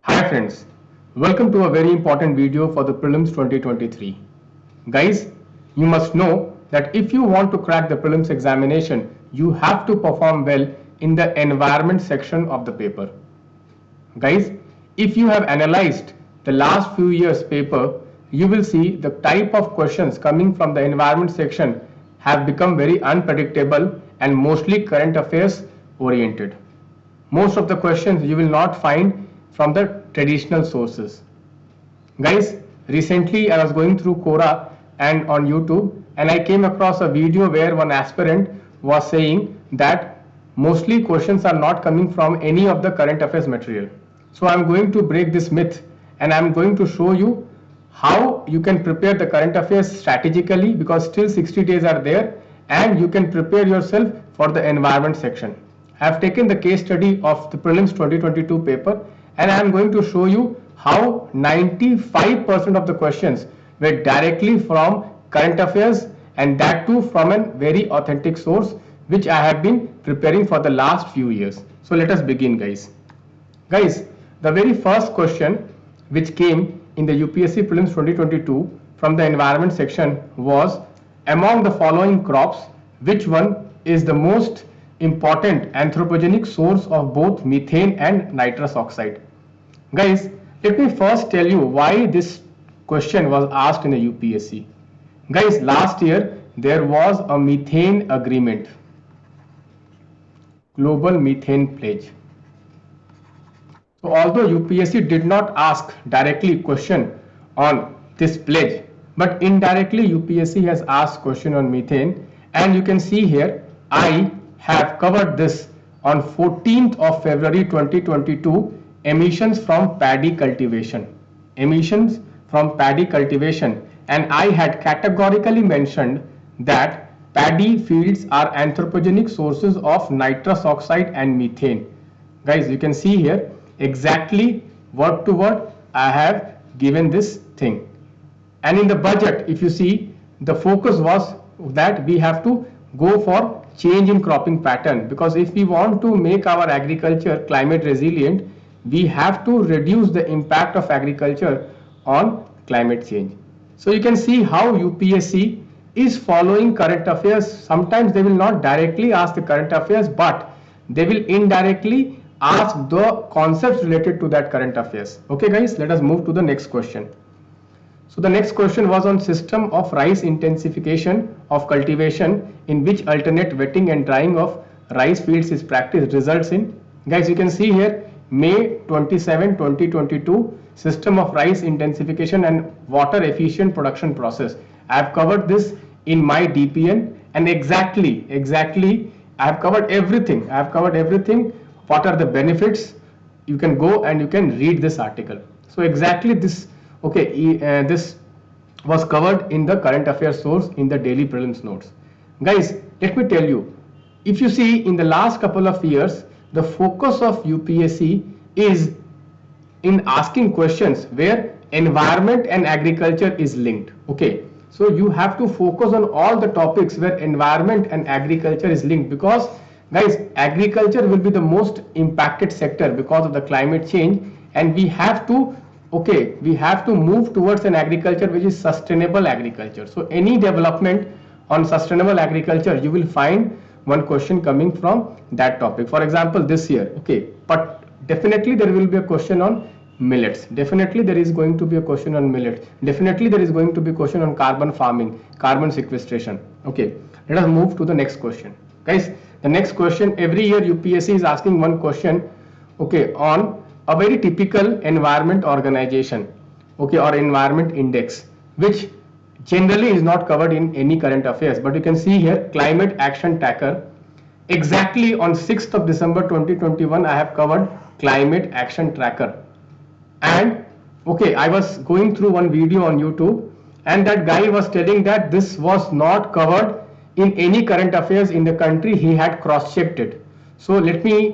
Hi friends, welcome to a very important video for the Prelims 2023. Guys, you must know that if you want to crack the Prelims examination, you have to perform well in the environment section of the paper. Guys, if you have analyzed the last few years paper, you will see the type of questions coming from the environment section have become very unpredictable and mostly current affairs oriented. Most of the questions you will not find from the traditional sources. Guys, recently I was going through Quora and on YouTube, and I came across a video where one aspirant was saying that mostly questions are not coming from any of the current affairs material. So I'm going to break this myth and I'm going to show you how you can prepare the current affairs strategically, because still 60 days are there and you can prepare yourself for the environment section. I have taken the case study of the Prelims 2022 paper and I am going to show you how 95% of the questions were directly from current affairs, and that too from a very authentic source which I have been preparing for the last few years. So let us begin, guys. Guys, the very first question which came in the UPSC Prelims 2022 from the environment section was, among the following crops, which one is the most important anthropogenic source of both methane and nitrous oxide? Guys, let me first tell you why this question was asked in the UPSC. Guys, last year there was a methane agreement, global methane pledge. So although UPSC did not ask directly question on this pledge, but indirectly UPSC has asked question on methane, and you can see here I have covered this on 14th of February 2022, emissions from paddy cultivation. Emissions from paddy cultivation, and I had categorically mentioned that paddy fields are anthropogenic sources of nitrous oxide and methane. Guys, you can see here exactly word to word I have given this thing. And in the budget, if you see, the focus was that we have to go for change in cropping pattern, because if we want to make our agriculture climate resilient, we have to reduce the impact of agriculture on climate change. So you can see how UPSC is following current affairs. Sometimes they will not directly ask the current affairs, but they will indirectly ask the concepts related to that current affairs. Okay guys, let us move to the next question. So the next question was on system of rice intensification of cultivation in which alternate wetting and drying of rice fields is practiced results in. Guys, you can see here May 27, 2022, system of rice intensification and water efficient production process. I have covered this in my DPN, and exactly I have covered everything. What are the benefits? You can go and you can read this article. So exactly this, okay, this was covered in the current affairs source in the daily prelims notes. Guys, let me tell you, if you see in the last couple of years, the focus of UPSC is in asking questions where environment and agriculture is linked. Okay, so you have to focus on all the topics where environment and agriculture is linked, because guys, agriculture will be the most impacted sector because of the climate change, and we have to move towards an agriculture which is sustainable agriculture. So any development on sustainable agriculture, you will find one question coming from that topic. For example, this year, okay, but definitely there will be a question on millets. Definitely there is going to be a question on millets. Definitely there is going to be a question on carbon farming, carbon sequestration. Okay, let us move to the next question. Guys, the next question, every year UPSC is asking one question, okay, on a very typical environment organization, okay, or environment index, which generally is not covered in any current affairs. But you can see here climate action tracker. Exactly on 6th of December 2021, I have covered climate action tracker. And okay, I was going through one video on YouTube, and that guy was telling that this was not covered in any current affairs in the country. He had cross-checked it. So let me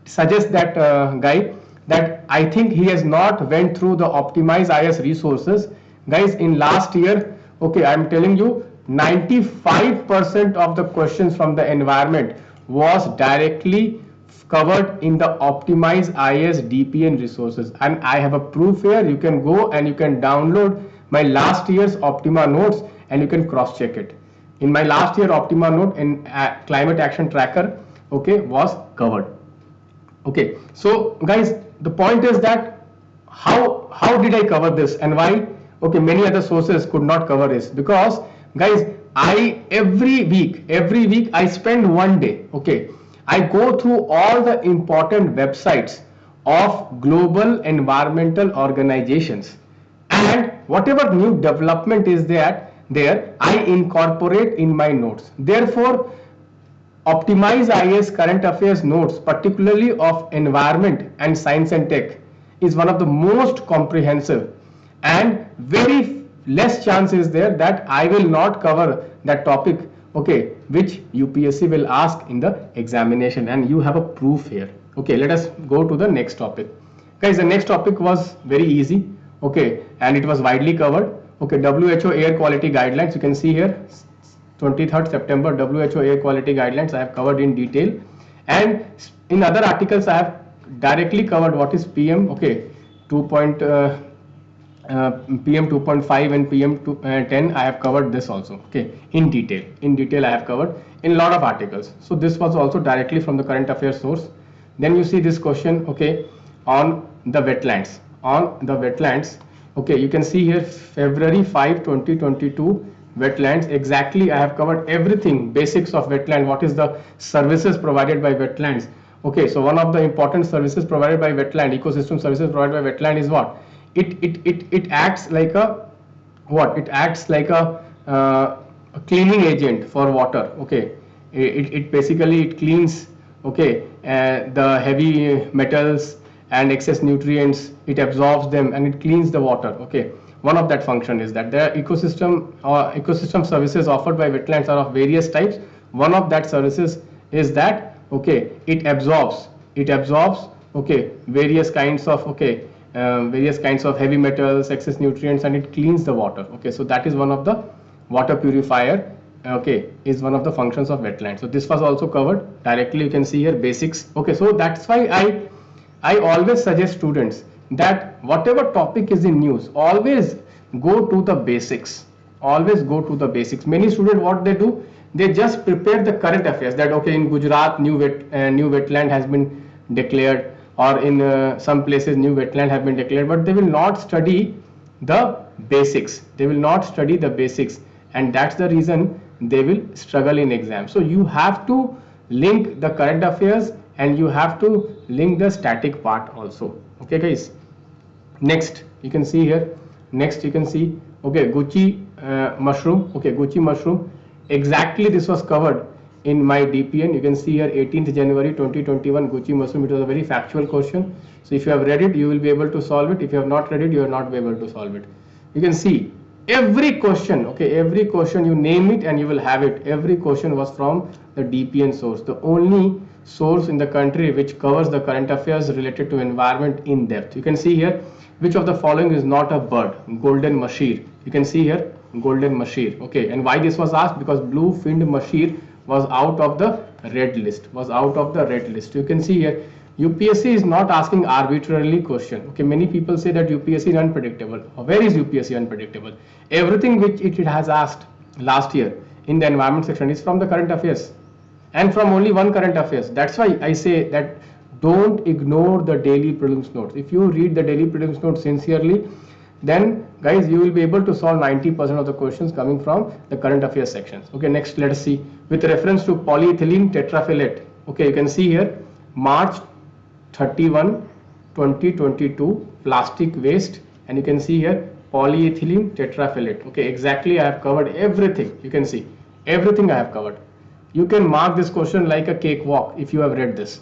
suggest that guy that I think he has not went through the optimized IAS resources. Guys, in last year, okay, I'm telling you, 95% of the questions from the environment was directly covered in the optimize IAS DPN resources, and I have a proof here. You can go and you can download my last year's Optima notes and you can cross check it. In my last year Optima note in climate action tracker, okay, was covered. Okay, so guys, the point is that how did I cover this and why? Okay, many other sources could not cover this, because guys, every week I spend one day, okay, I go through all the important websites of global environmental organizations, and whatever new development is there I incorporate in my notes. Therefore, optimize IAS current affairs notes, particularly of environment and science and tech, is one of the most comprehensive, and very less chance is there that I will not cover that topic, okay, which UPSC will ask in the examination, and you have a proof here. Okay, let us go to the next topic. Guys, the next topic was very easy, okay, and it was widely covered. Okay, WHO air quality guidelines, you can see here 23rd September WHO air quality guidelines I have covered in detail, and in other articles I have directly covered what is PM, okay, PM 2.5 and PM 10. I have covered this also, okay, in detail I have covered in a lot of articles. So this was also directly from the current affairs source. Then you see this question, okay, on the wetlands, okay, you can see here February 5 2022 wetlands. Exactly, I have covered everything, basics of wetland, what is the services provided by wetlands. Okay, so one of the important services provided by wetland, ecosystem services provided by wetland is what? It acts like a what? It acts like a cleaning agent for water. Okay, it basically it cleans, okay, the heavy metals and excess nutrients. It absorbs them and it cleans the water. Okay, one of that function is that the ecosystem services offered by wetlands are of various types. One of that services is that, okay, it absorbs, okay, various kinds of heavy metals, excess nutrients, and it cleans the water. Okay, so that is one of the water purifier, okay, is one of the functions of wetlands. So this was also covered directly, you can see here basics. Okay, so that's why I always suggest students that whatever topic is in news, always go to the basics, Many students, what they do, they just prepare the current affairs, that okay, in Gujarat new wetland has been declared, or in some places new wetland have been declared, but they will not study the basics, and that's the reason they will struggle in exam. So you have to link the current affairs and you have to link the static part also. Okay guys, next you can see here, okay, Gucci mushroom, exactly this was covered in my DPN. You can see here 18th January 2021 Gucci mushroom. It was a very factual question, so if you have read it you will be able to solve it. If you have not read it, you will not be able to solve it. You can see every question, okay, every question, you name it and you will have it. Every question was from the DPN source, the only source in the country which covers the current affairs related to environment in depth. You can see here, which of the following is not a bird? Golden mashir. You can see here golden mashir. Okay, and why this was asked? Because blue finned mashir was out of the red list, You can see here UPSC is not asking arbitrarily question. Okay, many people say that UPSC is unpredictable. Where is UPSC unpredictable? Everything which it has asked last year in the environment section is from the current affairs, and from only one current affairs. That's why I say that don't ignore the daily prelims notes. If you read the daily prelims notes sincerely, then guys you will be able to solve 90% of the questions coming from the current affairs sections. Okay, next let us see with reference to polyethylene tetrafilate. Okay, you can see here March 31 2022 plastic waste, and you can see here polyethylene tetrafilate. Okay, exactly, I have covered everything. You can see everything I have covered. You can mark this question like a cakewalk if you have read this.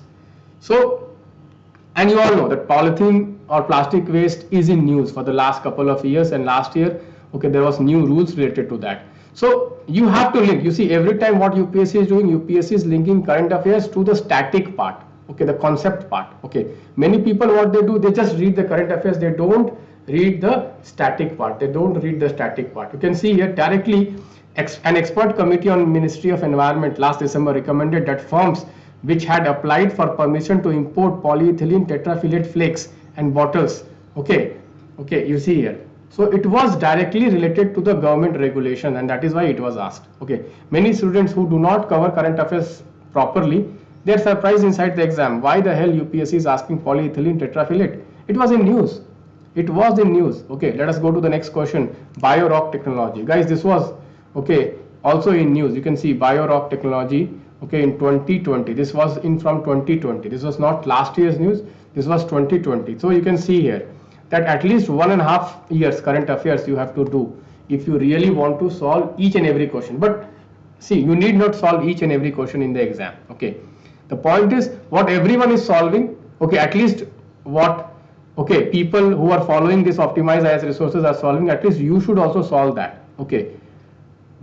So, and you all know that polythene or plastic waste is in news for the last couple of years, and last year, okay, there was new rules related to that. So you have to link. You see, every time what UPSC is doing, UPSC is linking current affairs to the static part, okay, the concept part. Okay, many people, what they do, they just read the current affairs, they don't read the static part. You can see here directly, an expert committee on Ministry of Environment last December recommended that firms which had applied for permission to import polyethylene tetrafilate flakes and bottles. Okay, you see here. So it was directly related to the government regulation, and that is why it was asked. Okay, many students who do not cover current affairs properly, they are surprised inside the exam. Why the hell UPSC is asking polyethylene tetrafilate? It was in news. It was in news. Okay, let us go to the next question. Bio-rock technology. Guys, this was, okay, also in news. You can see bio-rock technology, okay, in 2020. This was in from 2020. This was not last year's news. This was 2020. So you can see here that at least 1.5 years current affairs you have to do if you really want to solve each and every question. But see, you need not solve each and every question in the exam. Okay, the point is what everyone is solving. Okay, at least what, okay, people who are following this optimize IAS resources are solving, at least you should also solve that. Okay,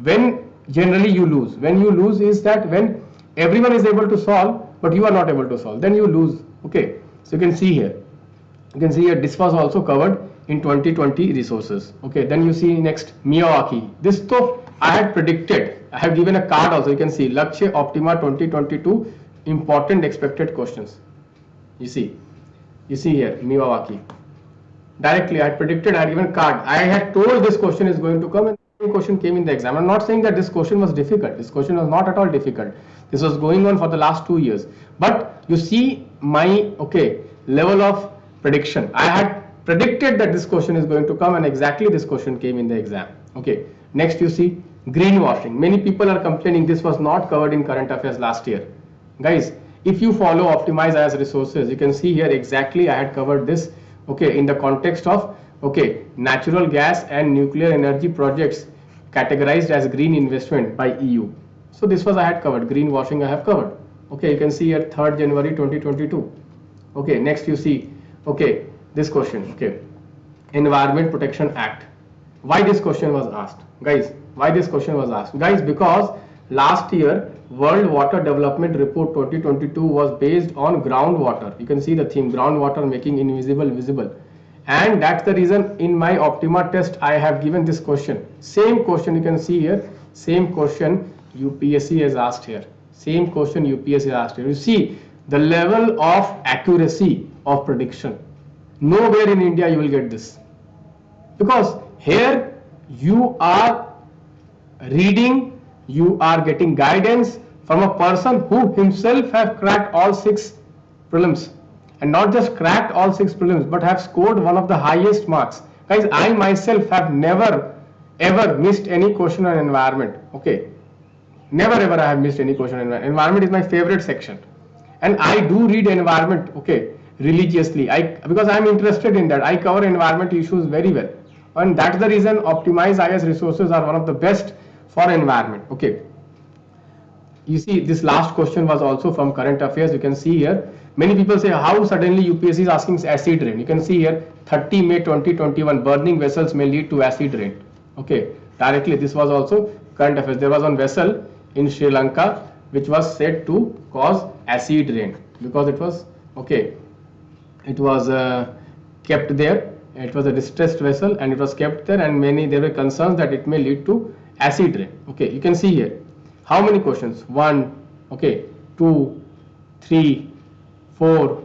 when generally you lose, when you lose is that when everyone is able to solve but you are not able to solve, then you lose. Okay, so you can see here, this was also covered in 2020 resources. Okay, then you see next Miyawaki. This though I had predicted, I have given a card also. You can see Lakshya Optima 2022 important expected questions. You see here Miyawaki. Directly I had predicted, I had given a card. I had told this question is going to come, and the question came in the exam. I'm not saying that this question was difficult. This question was not at all difficult. This was going on for the last 2 years. But you see my, okay, level of prediction. I had predicted that this question is going to come, and exactly this question came in the exam. Okay, next you see greenwashing. Many people are complaining this was not covered in current affairs last year. Guys, if you follow optimize IAS resources, you can see here exactly I had covered this, okay, in the context of, okay, natural gas and nuclear energy projects categorized as green investment by EU. So this was I had covered. Greenwashing I have covered. Okay, you can see here 3rd January 2022. Okay, next you see, okay, this question, okay, Environment Protection Act. Why this question was asked, guys? Why this question was asked, guys? Because last year World Water Development Report 2022 was based on groundwater. You can see the theme, groundwater making invisible visible, and that's the reason in my Optima test I have given this question. Same question you can see here, same question UPSC has asked here. Same question UPSC has asked here. You see the level of accuracy of prediction. Nowhere in India you will get this, because here you are reading, you are getting guidance from a person who himself have cracked all 6 prelims, and not just cracked all 6 prelims but have scored one of the highest marks. Guys, I myself have never ever missed any question on environment. Okay, never ever I have missed any question on environment. Environment is my favorite section, and I do read environment, okay, religiously. Because I am interested in that. I cover environment issues very well, and that's the reason optimized IAS resources are one of the best for environment. Okay, you see this last question was also from current affairs. You can see here many people say how suddenly UPSC is asking acid rain. You can see here 30 May 2021 burning vessels may lead to acid rain. Okay, directly this was also current affairs. There was one vessel in Sri Lanka which was said to cause acid rain because it was, okay, it was kept there. It was a distressed vessel and it was kept there, and there were concerns that it may lead to acid rain. Okay, you can see here how many questions, 1, okay, 2, 3, 4,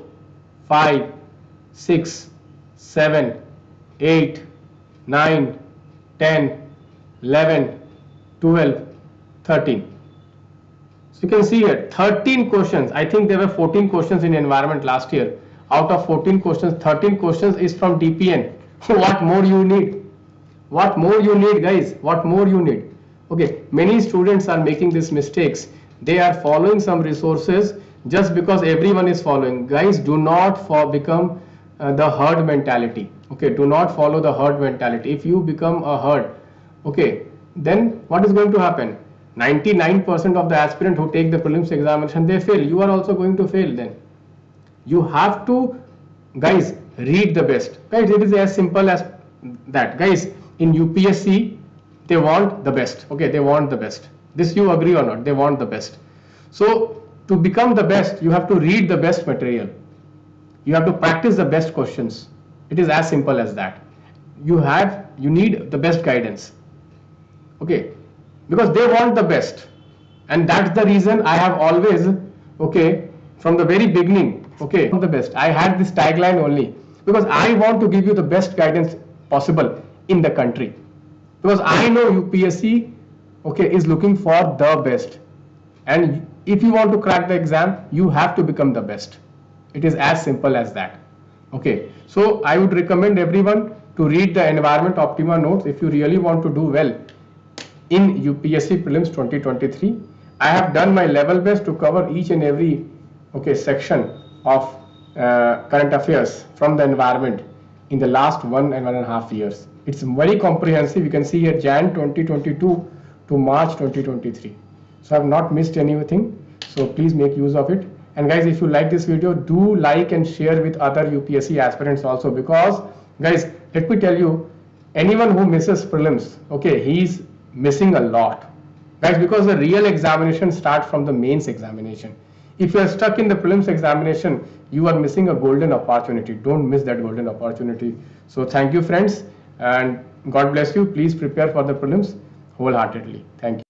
5, 6, 7, 8, 9, 10, 11, 12, 13. So you can see here 13 questions. I think there were 14 questions in environment last year. Out of 14 questions, 13 questions is from DPN. What more you need? What more you need, guys? What more you need? Okay, many students are making these mistakes. They are following some resources just because everyone is following. Guys, do not become the herd mentality. Okay, do not follow the herd mentality. If you become a herd, okay, then what is going to happen? 99% of the aspirant who take the prelims examination, they fail. You are also going to fail then. You have to, guys, read the best. Guys, it is as simple as that. Guys, in UPSC, they want the best. Okay, they want the best. This you agree or not? They want the best. So to become the best, you have to read the best material. You have to practice the best questions. It is as simple as that. You need the best guidance. Okay, because they want the best, and that's the reason I have always, okay, from the very beginning, okay, the best. I had this tagline only because I want to give you the best guidance possible in the country, because I know UPSC, okay, is looking for the best, and if you want to crack the exam, you have to become the best. It is as simple as that. Okay, so I would recommend everyone to read the Environment Optima notes if you really want to do well in UPSC Prelims 2023. I have done my level best to cover each and every, okay, section of current affairs from the environment in the last 1.5 years. It's very comprehensive. You can see here Jan 2022 to March 2023. So I have not missed anything. So please make use of it. And guys, if you like this video, do like and share with other UPSC aspirants also, because guys, let me tell you, anyone who misses prelims, okay, he's missing a lot, guys, because the real examination starts from the mains examination. If you are stuck in the prelims examination, you are missing a golden opportunity. Don't miss that golden opportunity. So thank you, friends, and God bless you. Please prepare for the prelims wholeheartedly. Thank you.